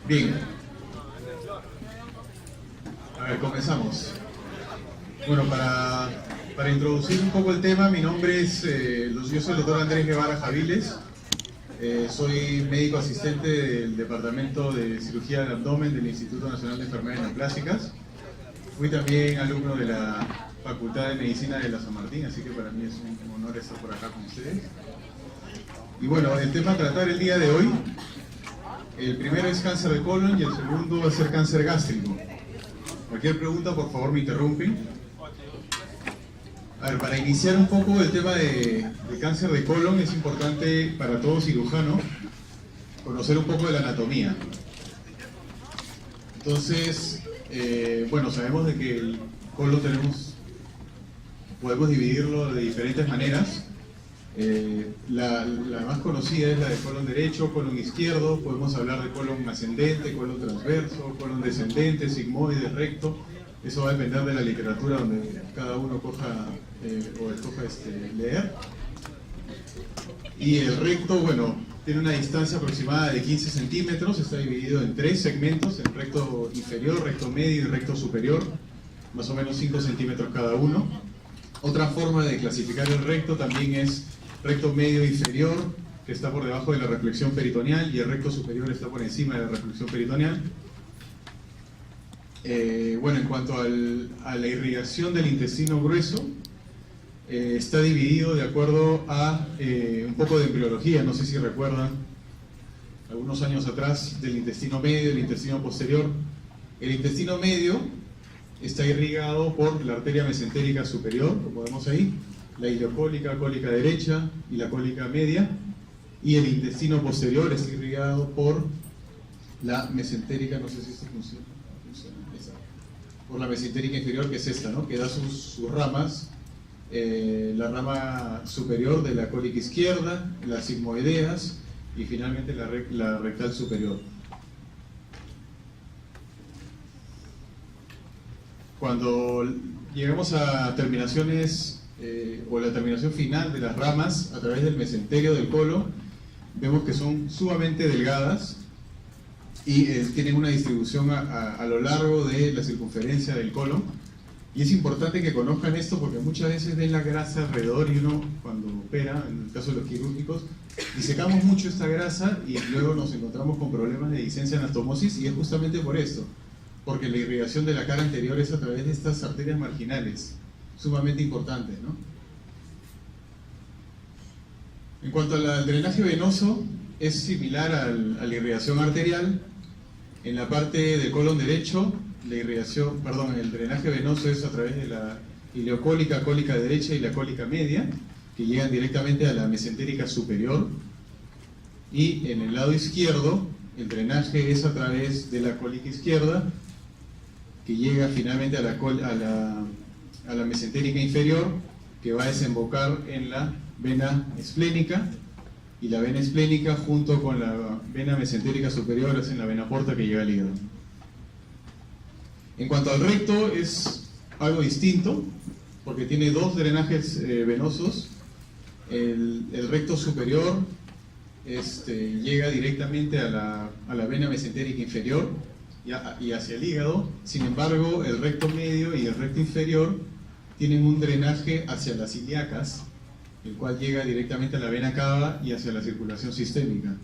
Bien, a ver, comenzamos. Bueno, para introducir un poco el tema, mi nombre es, yo soy el doctor Andrés Guevara Javiles, soy médico asistente del Departamento de Cirugía del Abdomen del Instituto Nacional de Enfermedades Neoplásicas. Fui también alumno de la Facultad de Medicina de la San Martín, así que para mí es un honor estar por acá con ustedes. Y bueno, el tema a tratar el día de hoy, el primero es cáncer de colon y el segundo va a ser cáncer gástrico. Cualquier pregunta, por favor, me interrumpen. A ver, para iniciar un poco el tema de cáncer de colon, es importante para todo cirujano conocer un poco de la anatomía. Entonces, bueno, sabemos de que el colon podemos dividirlo de diferentes maneras. La más conocida es la de colon derecho, colon izquierdo. Podemos hablar de colon ascendente, colon transverso, colon descendente, sigmoide, recto. Eso va a depender de la literatura donde cada uno coja o escoja leer. Y el recto, bueno, tiene una distancia aproximada de 15 centímetros, está dividido en tres segmentos, el recto inferior, recto medio y recto superior, más o menos 5 centímetros cada uno. Otra forma de clasificar el recto también es recto medio inferior, que está por debajo de la reflexión peritoneal, y el recto superior está por encima de la reflexión peritoneal. Bueno, en cuanto a la irrigación del intestino grueso, está dividido de acuerdo a un poco de embriología. No sé si recuerdan, algunos años atrás, del intestino medio y el intestino posterior. El intestino medio está irrigado por la arteria mesentérica superior, como vemos ahí, la ileocólica, cólica derecha y la cólica media, y el intestino posterior está irrigado por la mesentérica, no sé si esto funciona, por la mesentérica inferior, que es esta, ¿no? Que da sus ramas, la rama superior de la cólica izquierda, las sigmoideas y finalmente la rectal superior. Cuando llegamos a terminaciones o la terminación final de las ramas a través del mesenterio del colon, vemos que son sumamente delgadas y tienen una distribución a lo largo de la circunferencia del colon. Y es importante que conozcan esto porque muchas veces ven la grasa alrededor y uno, cuando opera, en el caso de los quirúrgicos, disecamos mucho esta grasa y luego nos encontramos con problemas de disencia anastomosis, y es justamente por esto, porque la irrigación de la cara anterior es a través de estas arterias marginales, sumamente importantes, ¿no? En cuanto al drenaje venoso, es similar a la irrigación arterial. En la parte del colon derecho, el drenaje venoso es a través de la ileocólica, cólica derecha y la cólica media, que llegan directamente a la mesentérica superior. Y en el lado izquierdo, el drenaje es a través de la cólica izquierda, que llega finalmente a la mesentérica inferior, que va a desembocar en la vena esplénica, y la vena esplénica junto con la vena mesentérica superior hacen la vena porta que llega al hígado. En cuanto al recto, es algo distinto, porque tiene dos drenajes venosos. El recto superior llega directamente a la vena mesentérica inferior y hacia el hígado. Sin embargo, el recto medio y el recto inferior tienen un drenaje hacia las ilíacas, el cual llega directamente a la vena cava y hacia la circulación sistémica.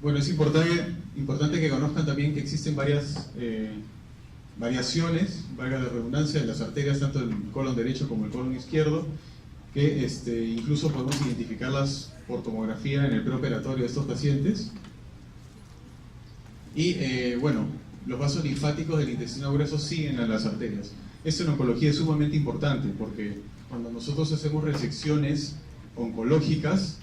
Bueno, es importante que conozcan también que existen varias variaciones, valga la redundancia, de las arterias, tanto del colon derecho como el colon izquierdo, que incluso podemos identificarlas por tomografía en el preoperatorio de estos pacientes. Y bueno, los vasos linfáticos del intestino grueso siguen a las arterias. Esto en oncología es sumamente importante porque cuando nosotros hacemos resecciones oncológicas,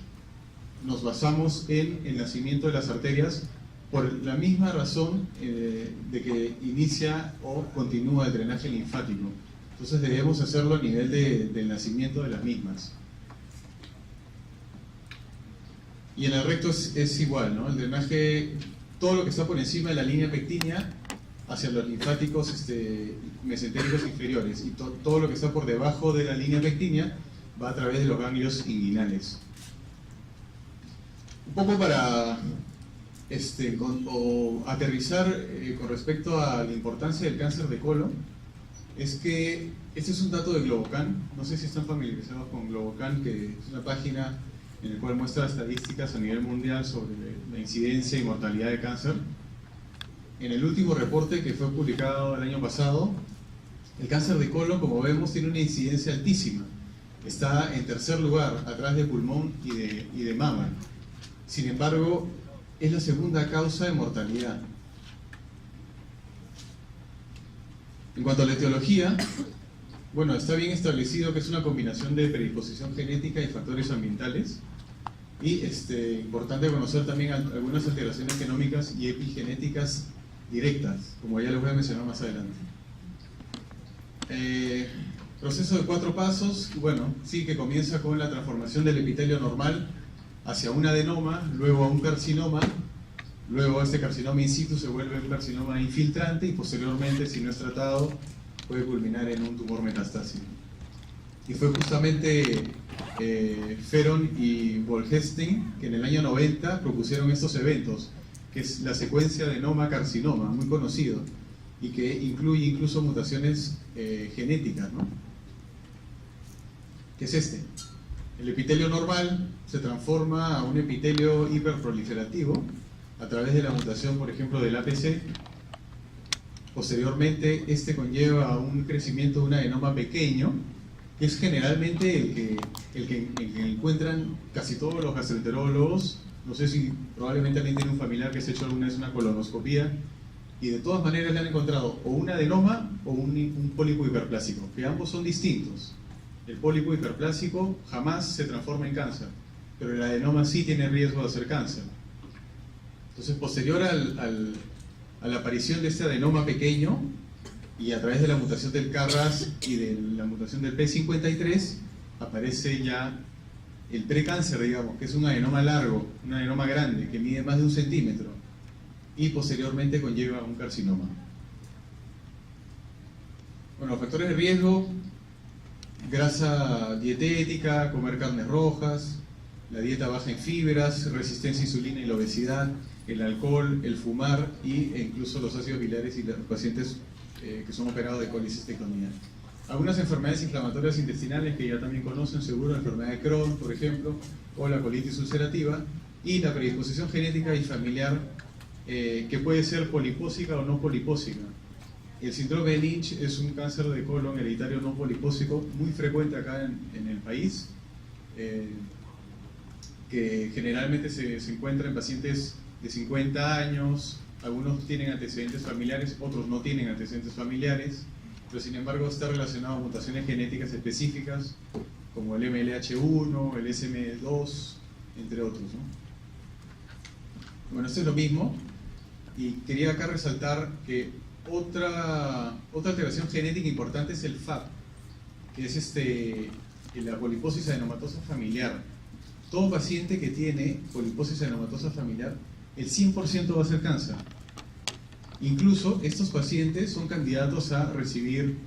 nos basamos en el nacimiento de las arterias por la misma razón de que inicia o continúa el drenaje linfático. Entonces debemos hacerlo a nivel del nacimiento de las mismas. Y en el recto es igual, ¿no? El drenaje, todo lo que está por encima de la línea pectínea hacia los linfáticos mesentéricos inferiores, y todo lo que está por debajo de la línea pectínea va a través de los ganglios inguinales. Un poco para aterrizar con respecto a la importancia del cáncer de colon, es que este es un dato de Globocan. No sé si están familiarizados con Globocan, que es una página en la cual muestra estadísticas a nivel mundial sobre la incidencia y mortalidad de cáncer. En el último reporte que fue publicado el año pasado, el cáncer de colon, como vemos, tiene una incidencia altísima. Está en tercer lugar, atrás de pulmón y de mama. Sin embargo, es la segunda causa de mortalidad. En cuanto a la etiología, bueno, está bien establecido que es una combinación de predisposición genética y factores ambientales. Y importante conocer también algunas alteraciones genómicas y epigenéticas directas, como ya les voy a mencionar más adelante. Proceso de 4 pasos, bueno, sí, que comienza con la transformación del epitelio normal hacia un adenoma, luego a un carcinoma, luego este carcinoma in situ se vuelve un carcinoma infiltrante y posteriormente, si no es tratado, puede culminar en un tumor metastásico. Y fue justamente Feron y Volhestein que en el año 90 propusieron estos eventos, que es la secuencia adenoma-carcinoma, muy conocido, y que incluye incluso mutaciones genéticas, ¿no? ¿Qué es este? El epitelio normal se transforma a un epitelio hiperproliferativo a través de la mutación, por ejemplo, del APC. Posteriormente, este conlleva a un crecimiento de un adenoma pequeño, que es generalmente el que encuentran casi todos los gastroenterólogos. No sé si probablemente alguien tiene un familiar que se ha hecho alguna vez una colonoscopía, y de todas maneras le han encontrado o un adenoma o un pólipo hiperplásico, que ambos son distintos. El pólipo hiperplásico jamás se transforma en cáncer, pero el adenoma sí tiene riesgo de hacer cáncer. Entonces, posterior a la aparición de este adenoma pequeño, y a través de la mutación del KRAS y de la mutación del P53, aparece ya el precáncer, digamos, que es un adenoma largo, un adenoma grande, que mide más de 1 centímetro, y posteriormente conlleva un carcinoma. Bueno, factores de riesgo: grasa dietética, comer carnes rojas, la dieta baja en fibras, resistencia a insulina y la obesidad, el alcohol, el fumar e incluso los ácidos biliares y los pacientes que son operados de colicistectomía. Algunas enfermedades inflamatorias intestinales que ya también conocen seguro, la enfermedad de Crohn, por ejemplo, o la colitis ulcerativa, y la predisposición genética y familiar que puede ser polipósica o no polipósica. El síndrome de Lynch es un cáncer de colon hereditario no polipósico muy frecuente acá en el país, que generalmente se encuentra en pacientes de 50 años, algunos tienen antecedentes familiares, otros no tienen antecedentes familiares, pero sin embargo está relacionado a mutaciones genéticas específicas como el MLH1, el SM2, entre otros, ¿no? Bueno, esto es lo mismo, y quería acá resaltar que otra alteración genética importante es el FAP, que es la poliposis adenomatosa familiar. Todo paciente que tiene poliposis adenomatosa familiar, el 100% va a ser cáncer. Incluso estos pacientes son candidatos a recibir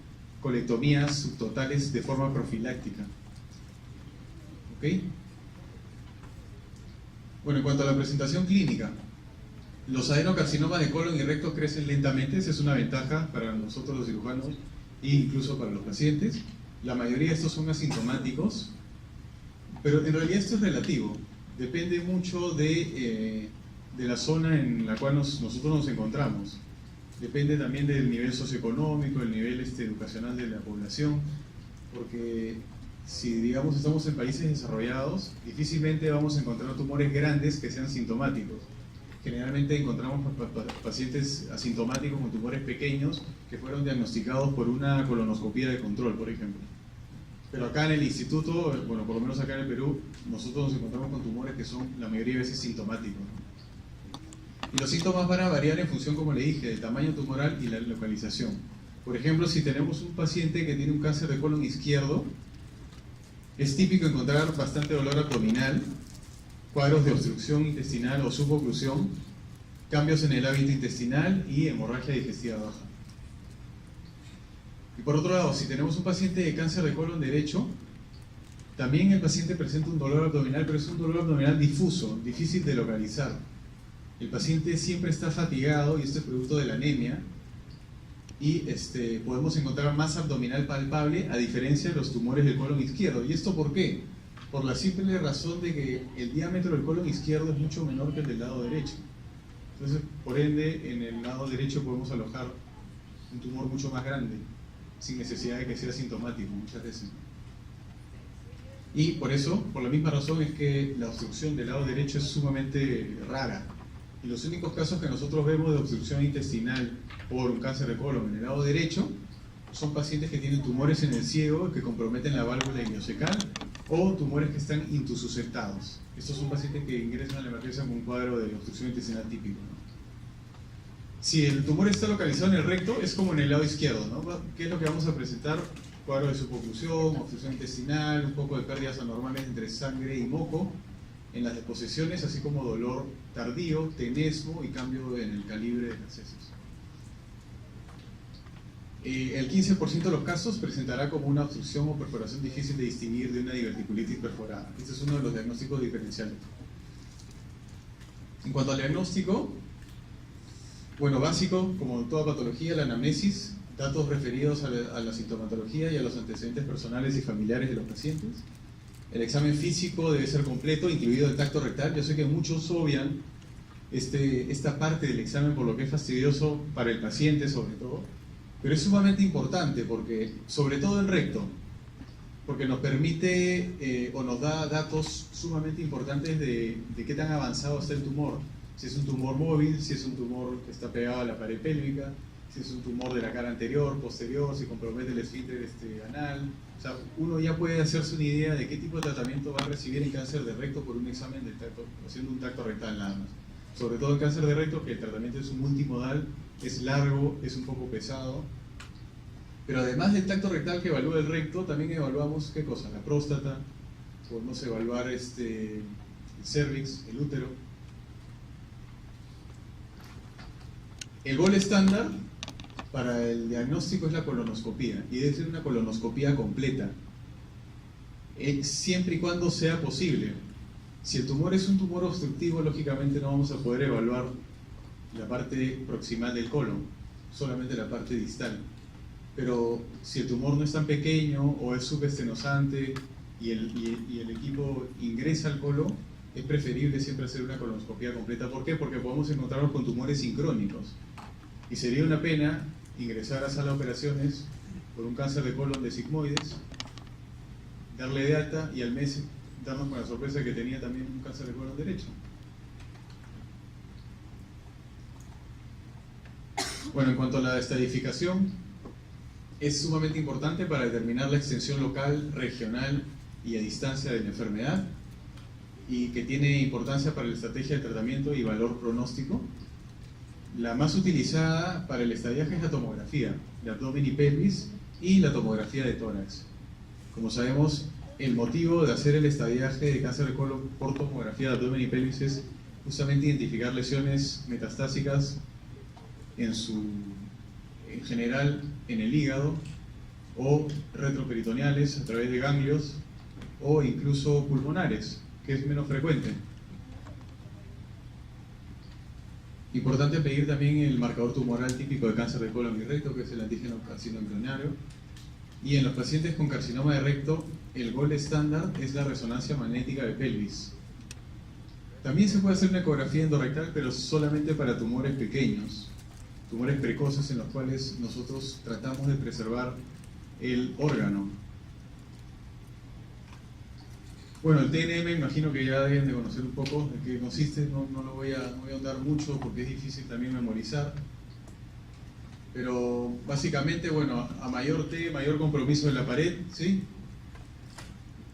colectomías subtotales de forma profiláctica. ¿Ok? Bueno, en cuanto a la presentación clínica, los adenocarcinomas de colon y recto crecen lentamente. Esa es una ventaja para nosotros los cirujanos e incluso para los pacientes. La mayoría de estos son asintomáticos, pero en realidad esto es relativo. Depende mucho de la zona en la cual nosotros nos encontramos. Depende también del nivel socioeconómico, del nivel educacional de la población, porque si, digamos, estamos en países desarrollados, difícilmente vamos a encontrar tumores grandes que sean sintomáticos. Generalmente encontramos pacientes asintomáticos con tumores pequeños que fueron diagnosticados por una colonoscopía de control, por ejemplo. Pero acá en el instituto, bueno, por lo menos acá en el Perú, nosotros nos encontramos con tumores que son la mayoría de veces sintomáticos, ¿no? Y los síntomas van a variar en función, como le dije, del tamaño tumoral y la localización. Por ejemplo, si tenemos un paciente que tiene un cáncer de colon izquierdo, es típico encontrar bastante dolor abdominal, cuadros de obstrucción intestinal o suboclusión, cambios en el hábito intestinal y hemorragia digestiva baja. Y por otro lado, si tenemos un paciente de cáncer de colon derecho, También el paciente presenta un dolor abdominal, pero es un dolor abdominal difuso, difícil de localizar. El paciente siempre está fatigado y esto es producto de la anemia, y podemos encontrar masa abdominal palpable a diferencia de los tumores del colon izquierdo. ¿Y esto por qué? Por la simple razón de que el diámetro del colon izquierdo es mucho menor que el del lado derecho. Entonces, por ende, en el lado derecho podemos alojar un tumor mucho más grande, sin necesidad de que sea sintomático muchas veces. Y por eso, por la misma razón, es que la obstrucción del lado derecho es sumamente rara. Y los únicos casos que nosotros vemos de obstrucción intestinal por un cáncer de colon en el lado derecho son pacientes que tienen tumores en el ciego que comprometen la válvula ileocecal o tumores que están intususceptados. Estos son pacientes que ingresan a la emergencia con un cuadro de obstrucción intestinal típico, ¿no? Si el tumor está localizado en el recto, es como en el lado izquierdo, ¿no? ¿Qué es lo que vamos a presentar? Cuadro de suboclusión, obstrucción intestinal, un poco de pérdidas anormales entre sangre y moco en las deposiciones, así como dolor tardío, tenesmo y cambio en el calibre de las heces. El 15% de los casos presentará como una obstrucción o perforación difícil de distinguir de una diverticulitis perforada. Este es uno de los diagnósticos diferenciales. En cuanto al diagnóstico, bueno, básico, como en toda patología, la anamnesis, datos referidos a la sintomatología y a los antecedentes personales y familiares de los pacientes. El examen físico debe ser completo, incluido el tacto rectal. Yo sé que muchos obvian esta parte del examen por lo que es fastidioso para el paciente sobre todo, pero es sumamente importante porque, sobre todo el recto, porque nos permite o nos da datos sumamente importantes de qué tan avanzado está el tumor. Si es un tumor móvil, si es un tumor que está pegado a la pared pélvica, si es un tumor de la cara anterior, posterior, si compromete el esfínter anal. O sea, uno ya puede hacerse una idea de qué tipo de tratamiento va a recibir en cáncer de recto por un examen del tacto, haciendo un tacto rectal nada más. Sobre todo en cáncer de recto, que el tratamiento es un multimodal, es largo, es un poco pesado. Pero además del tacto rectal que evalúa el recto, también evaluamos, ¿qué cosa? La próstata, podemos evaluar el cervix, el útero. El gol estándar para el diagnóstico es la colonoscopía, y debe ser una colonoscopía completa, siempre y cuando sea posible. Si el tumor es un tumor obstructivo, lógicamente no vamos a poder evaluar la parte proximal del colon, solamente la parte distal. Pero si el tumor no es tan pequeño o es subestenosante y el equipo ingresa al colon, es preferible siempre hacer una colonoscopía completa. ¿Por qué? Porque podemos encontrarnos con tumores sincrónicos. Y sería una pena ingresar a sala de operaciones por un cáncer de colon de sigmoides, darle de alta y al mes darnos con la sorpresa de que tenía también un cáncer de colon derecho. Bueno, en cuanto a la estadificación, es sumamente importante para determinar la extensión local, regional y a distancia de la enfermedad, y que tiene importancia para la estrategia de tratamiento y valor pronóstico. La más utilizada para el estadiaje es la tomografía de abdomen y pelvis y la tomografía de tórax. Como sabemos, el motivo de hacer el estadiaje de cáncer de colon por tomografía de abdomen y pelvis es justamente identificar lesiones metastásicas en general en el hígado, o retroperitoneales a través de ganglios, o incluso pulmonares, que es menos frecuente. Importante pedir también el marcador tumoral típico de cáncer de colon y recto, que es el antígeno carcinoembrionario. Y en los pacientes con carcinoma de recto, el gold estándar es la resonancia magnética de pelvis. También se puede hacer una ecografía endorrectal, pero solamente para tumores pequeños, tumores precoces en los cuales nosotros tratamos de preservar el órgano. Bueno, el TNM imagino que ya deben de conocer un poco de qué consiste, no lo voy a ahondar mucho porque es difícil también memorizar. Pero básicamente, bueno, a mayor T, mayor compromiso de la pared, ¿sí?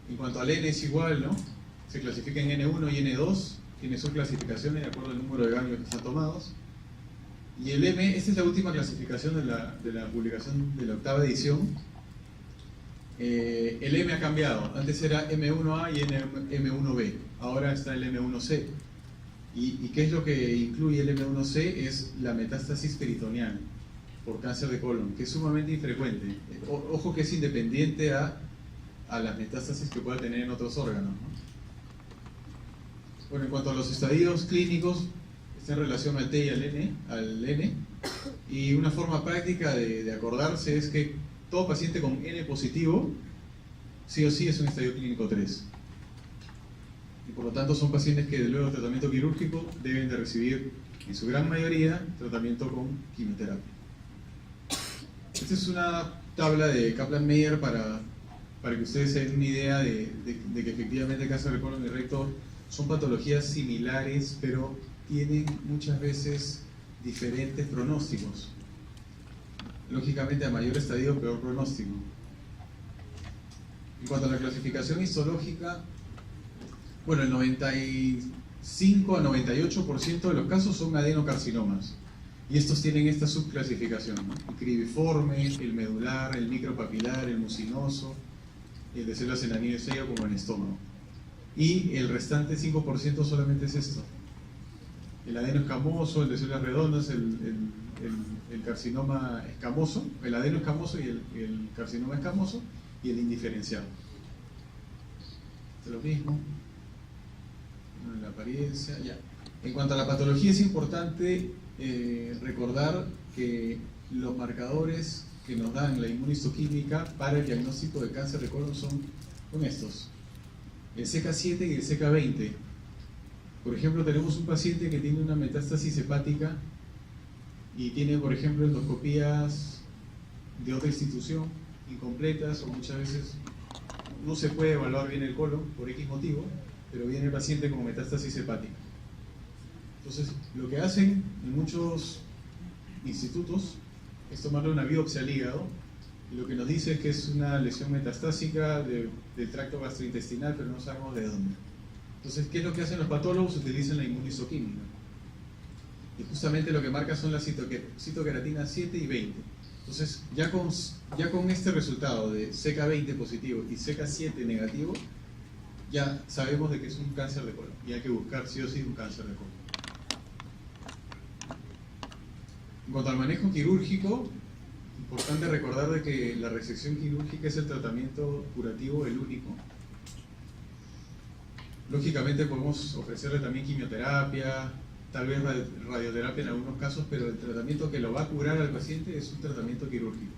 En cuanto al N es igual, ¿no? Se clasifica en N1 y N2, tiene sus clasificaciones de acuerdo al número de ganglios que están tomados. Y el M, esta es la última clasificación de la publicación de la 8ª edición. El M ha cambiado, antes era M1A y M1B, ahora está el M1C. ¿Y qué es lo que incluye el M1C? Es la metástasis peritoneal por cáncer de colon, que es sumamente infrecuente. Ojo que es independiente a a las metástasis que pueda tener en otros órganos, ¿no? Bueno, en cuanto a los estadios clínicos, está en relación al T y al N, y una forma práctica de acordarse es que todo paciente con N positivo, sí o sí es un estadio clínico 3. Y por lo tanto son pacientes que luego del tratamiento quirúrgico deben de recibir, en su gran mayoría, tratamiento con quimioterapia. Esta es una tabla de Kaplan-Meier para que ustedes se den una idea de que efectivamente el cáncer de colon y recto son patologías similares, pero tienen muchas veces diferentes pronósticos. Lógicamente, a mayor estadio, peor pronóstico. En cuanto a la clasificación histológica, bueno, el 95 a 98% de los casos son adenocarcinomas. Y estos tienen esta subclasificación, ¿no? El cribiforme, el medular, el micropapilar, el mucinoso, el de células en anillo de sello como en el estómago. Y el restante 5% solamente es esto. El adeno escamoso, el de células redondas, el carcinoma escamoso, el adeno escamoso y el carcinoma escamoso, y el indiferenciado. Es lo mismo. La apariencia, ya. En cuanto a la patología, es importante recordar que los marcadores que nos dan la inmunistoquímica para el diagnóstico de cáncer de colon son estos: el CK7 y el CK20. Por ejemplo, tenemos un paciente que tiene una metástasis hepática y tiene, por ejemplo, endoscopías de otra institución incompletas, o muchas veces no se puede evaluar bien el colon por X motivo, pero viene el paciente con metástasis hepática. Entonces, lo que hacen en muchos institutos es tomarle una biopsia al hígado, y lo que nos dice es que es una lesión metastásica del tracto gastrointestinal, pero no sabemos de dónde. Entonces, ¿qué es lo que hacen los patólogos? Utilizan la inmunistoquímica. Y justamente lo que marca son las citoqueratina 7 y 20. Entonces, ya con este resultado de CK20 positivo y CK7 negativo, ya sabemos de que es un cáncer de colon y hay que buscar sí o sí un cáncer de colon. En cuanto al manejo quirúrgico, importante recordar de que la resección quirúrgica es el tratamiento curativo, el único. Lógicamente podemos ofrecerle también quimioterapia, tal vez radioterapia en algunos casos, pero el tratamiento que lo va a curar al paciente es un tratamiento quirúrgico.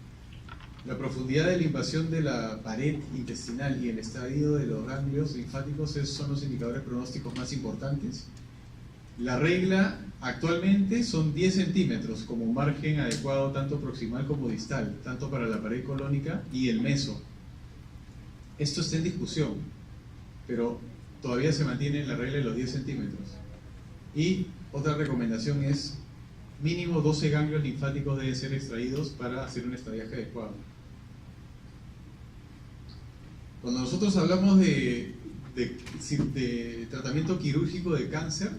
La profundidad de la invasión de la pared intestinal y el estadio de los ganglios linfáticos son los indicadores pronósticos más importantes. La regla actualmente son 10 centímetros como margen adecuado tanto proximal como distal, tanto para la pared colónica y el meso. Esto está en discusión, pero todavía se mantiene la regla de los 10 centímetros. Y otra recomendación es mínimo 12 ganglios linfáticos deben ser extraídos para hacer un estadiaje adecuado. Cuando nosotros hablamos de tratamiento quirúrgico de cáncer,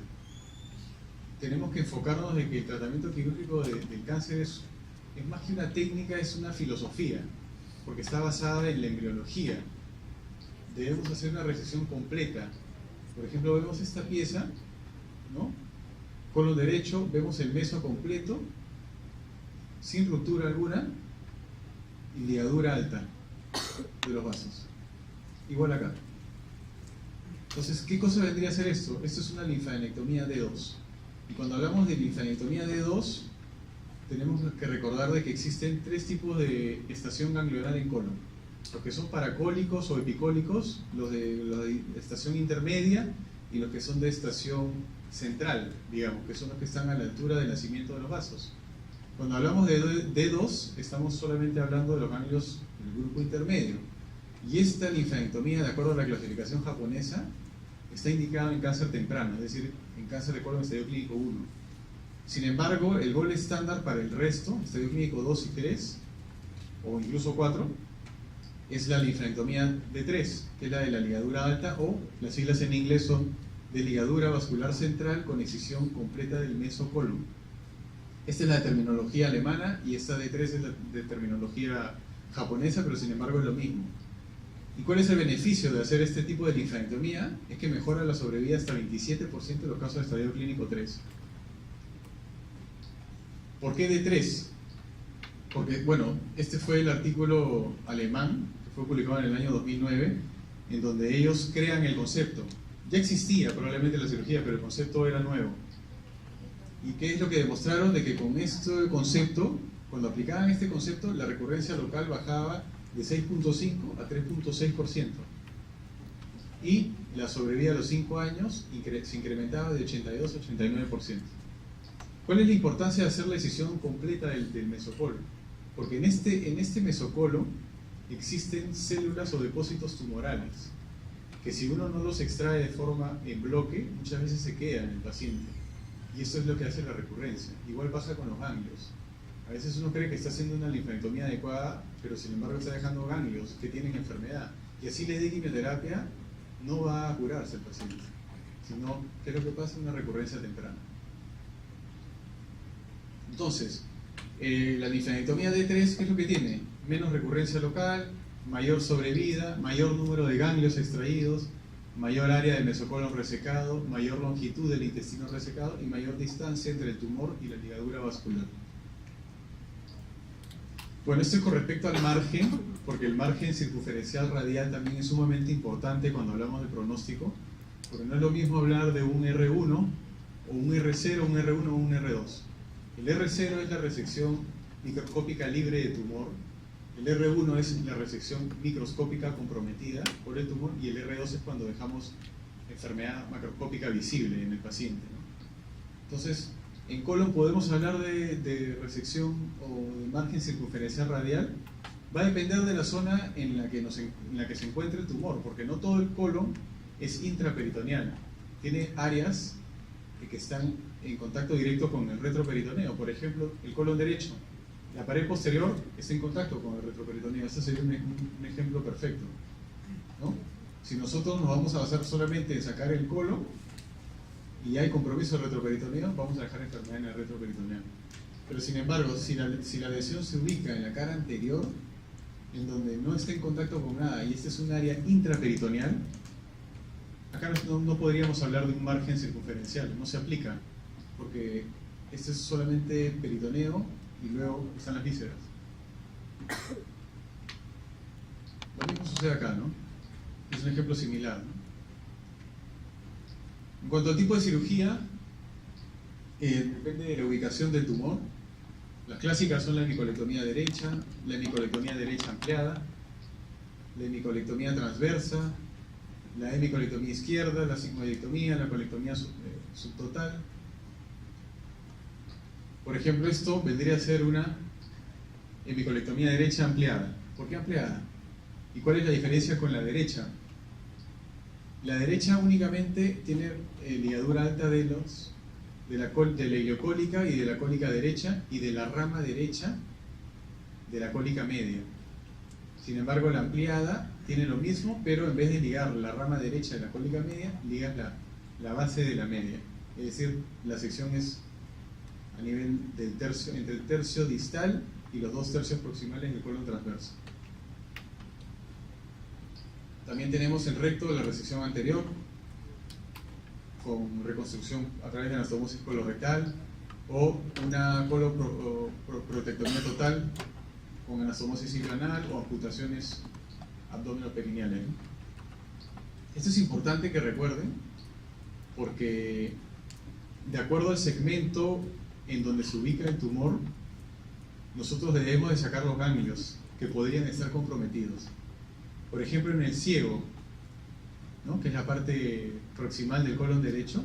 tenemos que enfocarnos en que el tratamiento quirúrgico del cáncer es más que una técnica, es una filosofía, porque está basada en la embriología. Debemos hacer una resección completa. Por ejemplo, vemos esta pieza, ¿no? Colon derecho, vemos el meso completo, sin ruptura alguna, y ligadura alta de los vasos. Igual acá. Entonces, ¿qué cosa vendría a ser esto? Esto es una linfadenectomía D2. Y cuando hablamos de linfadenectomía D2, tenemos que recordar de que existen tres tipos de estación ganglionar en colon: los que son paracólicos o epicólicos, los de estación intermedia y los que son de estación central, digamos, que son los que están a la altura del nacimiento de los vasos. Cuando hablamos de D2, estamos solamente hablando de los ganglios del grupo intermedio. Y esta linfadenectomía, de acuerdo a la clasificación japonesa, está indicada en cáncer temprano, es decir, en cáncer de colon estadio clínico 1. Sin embargo, el gold estándar para el resto, estadio clínico 2 y 3, o incluso 4, es la linfadenectomía D3, que es la de la ligadura alta, o las siglas en inglés son de ligadura vascular central con excisión completa del mesocolon. Esta es la terminología alemana y esta D3 es la de terminología japonesa, pero sin embargo es lo mismo. ¿Y cuál es el beneficio de hacer este tipo de linfadenectomía? Es que mejora la sobrevida hasta 27% de los casos de estadio clínico 3. ¿Por qué D3? Porque, bueno, este fue el artículo alemán, que fue publicado en el año 2009, en donde ellos crean el concepto. Ya existía probablemente la cirugía, pero el concepto era nuevo. ¿Y qué es lo que demostraron? De que con este concepto, cuando aplicaban este concepto, la recurrencia local bajaba de 6.5 a 3.6%. Y la sobrevida a los 5 años se incrementaba de 82 a 89%. ¿Cuál es la importancia de hacer la excisión completa del mesocolo? Porque en este mesocolo existen células o depósitos tumorales que si uno no los extrae de forma en bloque, muchas veces se quedan en el paciente. Y esto es lo que hace la recurrencia. Igual pasa con los ganglios. A veces uno cree que está haciendo una linfadenectomía adecuada, pero sin embargo está dejando ganglios que tienen enfermedad. Y así le dé quimioterapia, no va a curarse el paciente. Sino, ¿qué es lo que pasa? Una recurrencia temprana. Entonces, la linfadenectomía D3, ¿qué es lo que tiene? Menos recurrencia local, mayor sobrevida, mayor número de ganglios extraídos, mayor área del mesocolon resecado, mayor longitud del intestino resecado y mayor distancia entre el tumor y la ligadura vascular. Bueno, esto es con respecto al margen, porque el margen circunferencial radial también es sumamente importante cuando hablamos de pronóstico, porque no es lo mismo hablar de un R1 o un R0, un R1 o un R2. El R0 es la resección microscópica libre de tumor, el R1 es la resección microscópica comprometida por el tumor y el R2 es cuando dejamos enfermedad macroscópica visible en el paciente, ¿no? Entonces, en colon podemos hablar de resección o de margen circunferencial radial. Va a depender de la zona en la que se encuentre el tumor, porque no todo el colon es intraperitoneal. Tiene áreas que están en contacto directo con el retroperitoneo. Por ejemplo, el colon derecho. La pared posterior está en contacto con el retroperitoneo. Este sería un ejemplo perfecto, ¿no? Si nosotros nos vamos a basar solamente en sacar el colon y hay compromiso del retroperitoneo, vamos a dejar enfermedad en el retroperitoneo. Pero sin embargo, si la lesión se ubica en la cara anterior, en donde no está en contacto con nada, y este es un área intraperitoneal, acá no podríamos hablar de un margen circunferencial, no se aplica, porque este es solamente peritoneo y luego están las vísceras. Lo mismo sucede acá, ¿no? Es un ejemplo similar, ¿no? En cuanto al tipo de cirugía, depende de la ubicación del tumor. Las clásicas son la hemicolectomía derecha, la hemicolectomía derecha ampliada, la hemicolectomía transversa, la hemicolectomía izquierda, la sigmoidectomía, la colectomía subtotal. Por ejemplo, esto vendría a ser una hemicolectomía derecha ampliada. ¿Por qué ampliada? ¿Y cuál es la diferencia con la derecha? La derecha únicamente tiene ligadura alta de la iliocólica y de la cólica derecha y de la rama derecha de la cólica media. Sin embargo, la ampliada tiene lo mismo, pero en vez de ligar la rama derecha de la cólica media, ligas la base de la media. Es decir, la sección es a nivel del tercio, entre el tercio distal y los 2 tercios proximales del colon transverso. También tenemos el recto de la resección anterior, con reconstrucción a través de anastomosis colorectal, o una coloprotectomía total con anastomosis inguinal o amputaciones abdominoperineales, ¿no? Esto es importante que recuerden, porque de acuerdo al segmento en donde se ubica el tumor, nosotros debemos de sacar los ganglios que podrían estar comprometidos. Por ejemplo, en el ciego, ¿no?, que es la parte proximal del colon derecho,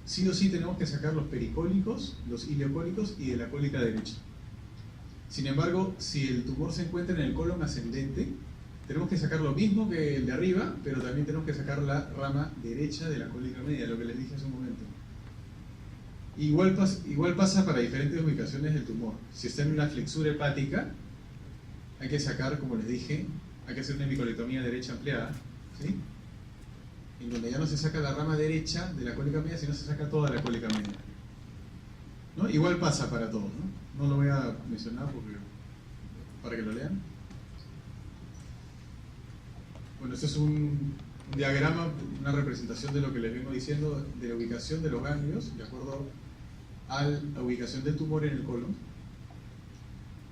sí o sí tenemos que sacar los pericólicos, los ileocólicos y de la cólica derecha. Sin embargo, si el tumor se encuentra en el colon ascendente, tenemos que sacar lo mismo que el de arriba, pero también tenemos que sacar la rama derecha de la cólica media, lo que les dije hace un momento. Igual pasa para diferentes ubicaciones del tumor. Si está en una flexura hepática, hay que sacar, como les dije, hay que hacer una hemicolectomía derecha ampliada, ¿sí?, en donde ya no se saca la rama derecha de la cólica media, sino se saca toda la cólica media, ¿no? Igual pasa para todos, ¿no? No lo voy a mencionar para que lo lean. Bueno, este es un diagrama, una representación de lo que les vengo diciendo, de la ubicación de los ganglios, de acuerdo a la ubicación del tumor en el colon.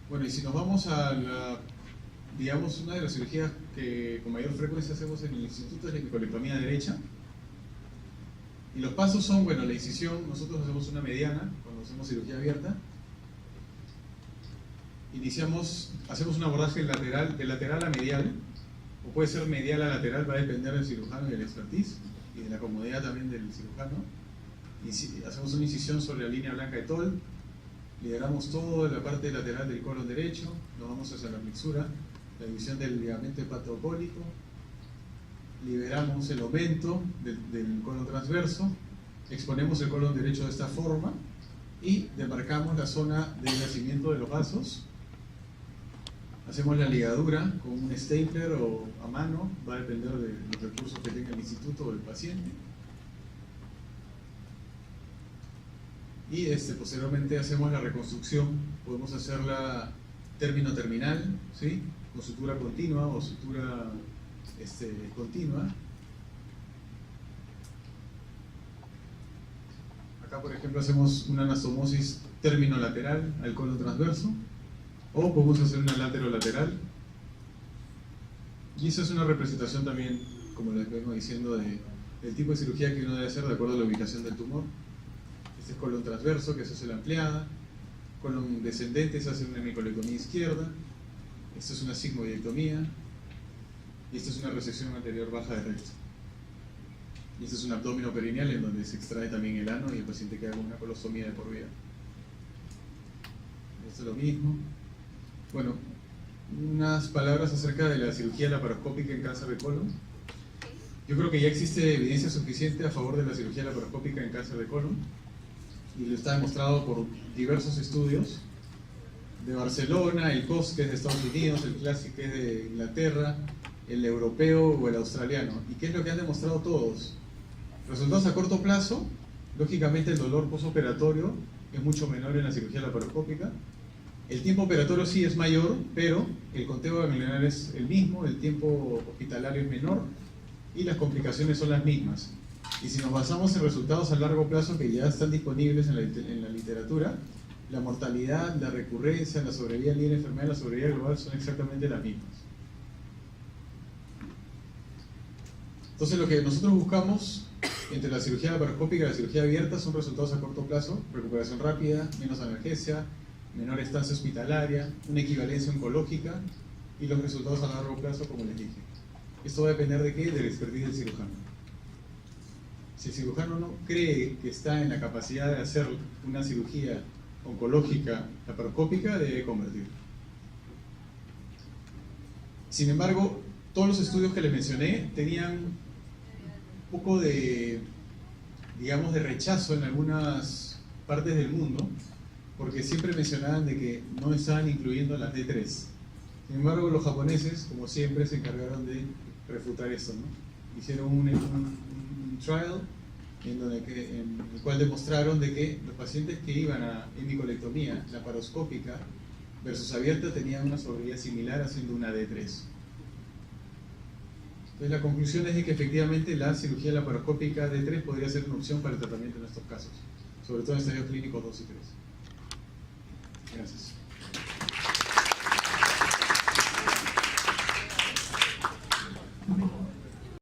Bueno, y si nos vamos a digamos, una de las cirugías que con mayor frecuencia hacemos en el instituto es la hemicolectomía derecha. Y los pasos son, bueno, la incisión, nosotros hacemos una mediana cuando hacemos cirugía abierta. Hacemos un abordaje de lateral a medial, o puede ser medial a lateral, va a depender del cirujano y del expertise, y de la comodidad también del cirujano. Hacemos una incisión sobre la línea blanca de Toll, liberamos todo de la parte lateral del colon derecho, nos vamos hacia la mixura, la división del ligamento hepatocólico, liberamos el aumento del colon transverso, exponemos el colon derecho de esta forma y demarcamos la zona de nacimiento de los vasos. Hacemos la ligadura con un stapler o a mano, va a depender de los recursos que tenga el instituto o el paciente. Y posteriormente hacemos la reconstrucción, podemos hacerla término-terminal, ¿sí? Con sutura continua o sutura continua. Acá, por ejemplo, hacemos una anastomosis término-lateral al colon transverso, o podemos hacer una lateral. Y esa es una representación también, como les vengo diciendo, del tipo de cirugía que uno debe hacer de acuerdo a la ubicación del tumor. Este es colon transverso, que se hace la ampliada. Colon descendente, se hace una hemicolectomía izquierda. Esta es una sigmoidectomía. Y esta es una resección anterior baja de recto. Y este es un abdomino perineal en donde se extrae también el ano y el paciente queda con una colostomía de por vida. Esto es lo mismo. Bueno, unas palabras acerca de la cirugía laparoscópica en cáncer de colon. Yo creo que ya existe evidencia suficiente a favor de la cirugía laparoscópica en cáncer de colon y lo está demostrado por diversos estudios de Barcelona, el COS, que es de Estados Unidos, el CLASIC, que es de Inglaterra, el europeo o el australiano. ¿Y qué es lo que han demostrado todos? Resultados a corto plazo, lógicamente el dolor postoperatorio es mucho menor en la cirugía laparoscópica. El tiempo operatorio sí es mayor, pero el conteo ganglionar es el mismo, el tiempo hospitalario es menor y las complicaciones son las mismas. Y si nos basamos en resultados a largo plazo que ya están disponibles en la literatura, la mortalidad, la recurrencia, la sobrevida libre enfermedad y la sobrevida global son exactamente las mismas. Entonces lo que nosotros buscamos entre la cirugía laparoscópica y la cirugía abierta son resultados a corto plazo, recuperación rápida, menos analgesia, menor estancia hospitalaria, una equivalencia oncológica y los resultados a largo plazo, como les dije. Esto va a depender de qué, del expertise del cirujano. Si el cirujano no cree que está en la capacidad de hacer una cirugía oncológica laparoscópica, debe convertir. Sin embargo, todos los estudios que les mencioné tenían un poco de, digamos, de rechazo en algunas partes del mundo, porque siempre mencionaban de que no estaban incluyendo las D3. Sin embargo, los japoneses, como siempre, se encargaron de refutar esto, ¿no? Hicieron un trial en el cual demostraron de que los pacientes que iban a hemicolectomía laparoscópica versus abierta tenían una sobrevida similar haciendo una D3. Entonces la conclusión es de que efectivamente la cirugía laparoscópica D3 podría ser una opción para el tratamiento en estos casos, sobre todo en estadios clínicos 2 y 3. Gracias.